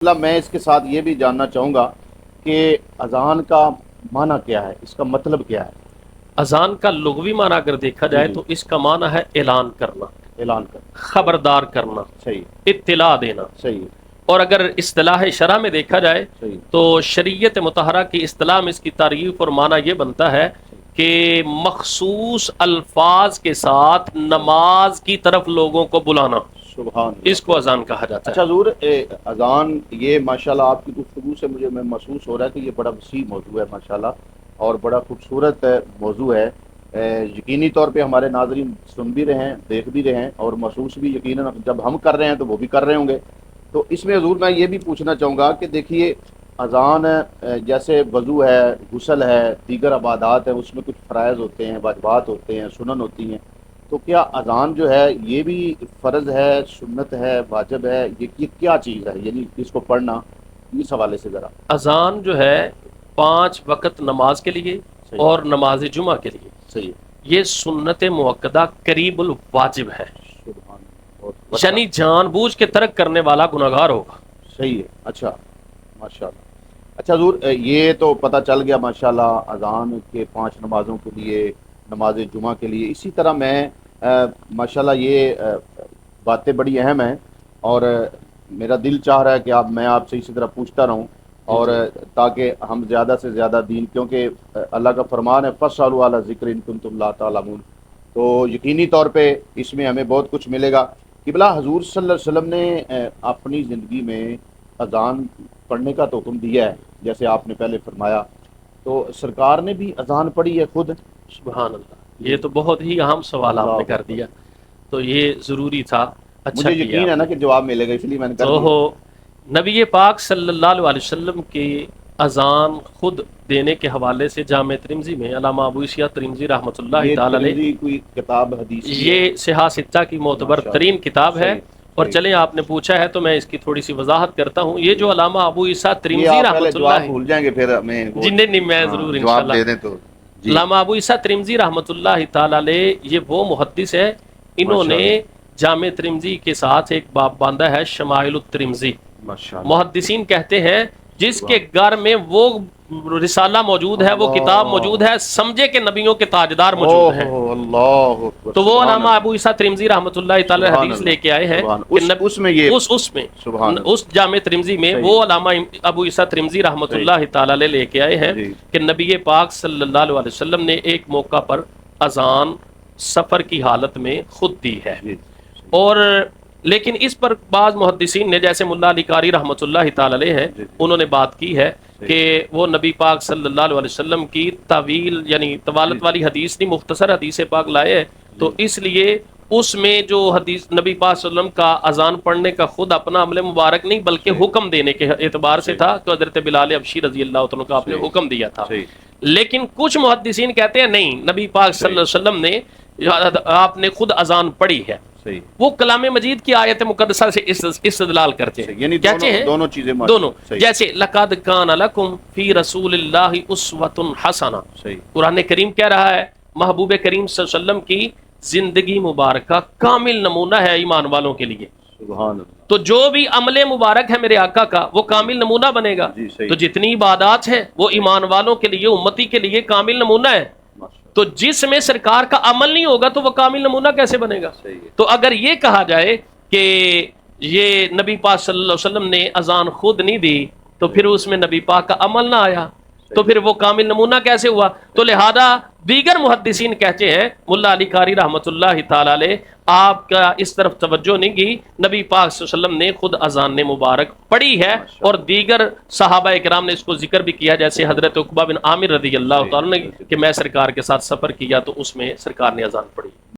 میں اس کے ساتھ یہ بھی جاننا چاہوں گا کہ اذان کا معنی کیا ہے، اس کا مطلب کیا ہے؟ اذان کا لغوی معنی اگر دیکھا جائے تو اس کا معنی ہے اعلان کرنا، اعلان کرنا، خبردار کرنا، صحیح، اطلاع دینا۔ صحیح، اور اگر اصطلاح شرع میں دیکھا جائے صحیح، تو شریعت مطہرہ کی اصطلاح میں اس کی تعریف اور معنی یہ بنتا ہے کہ مخصوص الفاظ کے ساتھ نماز کی طرف لوگوں کو بلانا، سبحان اللہ۔ اس کو اذان کہا جاتا اچھا ہے۔ حضور، اذان یہ ماشاءاللہ آپ کی گفتگو سے مجھے محسوس ہو رہا ہے کہ یہ بڑا وسیع موضوع ہے ماشاءاللہ، اور بڑا خوبصورت موضوع ہے۔ یقینی طور پہ ہمارے ناظرین سن بھی رہے ہیں، دیکھ بھی رہے ہیں، اور محسوس بھی یقیناً جب ہم کر رہے ہیں تو وہ بھی کر رہے ہوں گے۔ تو اس میں حضور میں یہ بھی پوچھنا چاہوں گا کہ دیکھیے اذان جیسے وضو ہے، غسل ہے، دیگر عبادات ہیں، اس میں کچھ فرائض ہوتے ہیں، واجبات ہوتے ہیں، سنن ہوتی ہیں، تو کیا اذان جو ہے یہ بھی فرض ہے، سنت ہے، واجب ہے؟ یہ کیا چیز ہے، یعنی اس کو پڑھنا، اس حوالے سے ذرا اذان جو ہے 5 وقت نماز کے لیے صحیح، اور نماز جمعہ کے لیے صحیح، یہ سنت مؤکدہ قریب الواجب ہے، سبحان اللہ، بہت اچھا، یعنی جان بوجھ کے ترک کرنے والا گناہگار ہوگا۔ صحیح ہے، اچھا، ماشاءاللہ۔ اچھا حضور، یہ تو پتہ چل گیا ماشاءاللہ اذان کے 5 نمازوں کے لیے، نماز جمعہ کے لیے۔ اسی طرح میں ماشاءاللہ یہ باتیں بڑی اہم ہیں، اور میرا دل چاہ رہا ہے کہ میں آپ سے اسی طرح پوچھتا رہوں، اور تاکہ ہم زیادہ سے زیادہ دین، کیونکہ اللہ کا فرمان ہے فَاسْأَلُوا أَهْلَ الذِّكْرِ إِن كُنتُمْ لَا تَعْلَمُونَ، تو یقینی طور پہ اس میں ہمیں بہت کچھ ملے گا۔ قبلہ حضور صلی اللہ علیہ وسلم نے اپنی زندگی میں اذان پڑھنے کا تو حکم دیا ہے، جیسے آپ نے پہلے فرمایا، تو سرکار نے بھی اذان پڑھی ہے خود؟ سبحان اللہ، یہ تو بہت ہی اہم سوال آپ نے کر دیا، تو یہ ضروری تھا، اچھا مجھے کیا یقین ہے نا کہ جواب ملے گا، اس لیے میں نے کر دیا۔ تو نبی پاک صلی اللہ علیہ وسلم کی اذان خود دینے کے حوالے سے جامع ترمذی میں علامہ ابو عیسیٰ ترمذی رحمۃ اللہ تعالی علیہ، ترمذی کوئی کتاب حدیث کی ہے؟ یہ صحاح ستہ کی معتبر ترین کتاب ہے۔ صحیح، اور صحیح۔ چلیں آپ نے پوچھا ہے تو میں اس کی تھوڑی سی وضاحت کرتا ہوں۔ یہ جو علامہ ابو عیسیٰ یہ ترمذی آپ پہلے رحمۃ جواب اللہ، بھول جائیں گے پھر ہمیں وہ جی نہیں میں ضرور جواب انشاءاللہ، دے دیں تو جی، علامہ ابو عیسیٰ ترمذی رحمۃ اللہ تعالی علیہ یہ وہ محدث ہے، انہوں نے جامع ترمذی کے ساتھ ایک باب باندھا ہے شمائل الترمذی۔ ماشاءاللہ، محدثین کہتے ہیں جس کے گھر میں وہ رسالہ موجود ہے، وہ کتاب موجود ہے، سمجھے کہ نبیوں کے تاجدار موجود ہیں، اللہ اکبر، تو وہ سبحان علامہ ابو عیسیٰ ترمذی رحمۃ اللہ تعالی سبحان حدیث اللہ، لے کے آئے ہیں سبحان کہ اس میں یہ اس میں سبحان اللہ، اس جامع ترمذی میں صحیح، وہ علامہ ابو عیسیٰ ترمذی رحمۃ اللہ تعالی علیہ لے کے آئے ہیں جی، کہ نبی پاک صلی اللہ علیہ وسلم نے ایک موقع پر اذان سفر کی حالت میں خود دی ہے، جی، اور لیکن اس پر بعض محدثین نے جیسے ملا علی قاری رحمۃ اللہ تعالی علیہ ہیں، انہوں نے بات کی ہے کہ وہ نبی پاک صلی اللہ علیہ وسلم کی طویل یعنی طوالت والی حدیث نہیں، مختصر حدیث پاک لائے ہیں، تو اس لیے اس میں جو حدیث نبی پاک صلی اللہ علیہ وسلم کا اذان پڑھنے کا خود اپنا عمل مبارک نہیں بلکہ حکم دینے کے اعتبار سے تھا، تو حضرت بلال حبشی رضی اللہ عنہ کا آپ نے حکم دیا تھا۔ لیکن کچھ محدثین کہتے ہیں نہیں، نبی پاک صلی اللہ علیہ وسلم نے آپ نے خود اذان پڑھی ہے، وہ کلام مجید کی آیت مقدسہ سے استدلال کرتے ہیں، یعنی کہتے ہیں دونوں چیزیں دونوں، جیسے لقد کان لکم فی رسول اللہ اسوۃ حسنہ، قرآن کریم کہہ رہا ہے محبوب کریم صلی اللہ علیہ وسلم کی زندگی مبارکہ کامل نمونہ ہے ایمان والوں کے لیے، سبحان اللہ، تو جو بھی عمل مبارک ہے میرے آقا کا وہ کامل نمونہ بنے گا، تو جتنی عبادات ہیں وہ ایمان والوں کے لیے، امتی کے لیے کامل نمونہ ہے، تو جس میں سرکار کا عمل نہیں ہوگا تو وہ کامل نمونہ کیسے بنے گا؟ تو اگر یہ کہا جائے کہ یہ نبی پاک صلی اللہ علیہ وسلم نے اذان خود نہیں دی تو پھر اس میں نبی پاک کا عمل نہ آیا، تو پھر وہ کامل نمونہ کیسے ہوا؟ تو لہذا دیگر محدثین کہتے ہیں، ملا علی قاری رحمۃ اللہ تعالی علیہ آپ کا اس طرف توجہ نہیں کی، نبی پاک صلی اللہ علیہ وسلم نے خود اذان مبارک پڑھی ہے، اور دیگر صحابہ کرام نے اس کو ذکر بھی کیا، جیسے حضرت عقبہ بن عامر رضی اللہ تعالیٰ نے کہ میں سرکار کے ساتھ سفر کیا تو اس میں سرکار نے اذان پڑھی۔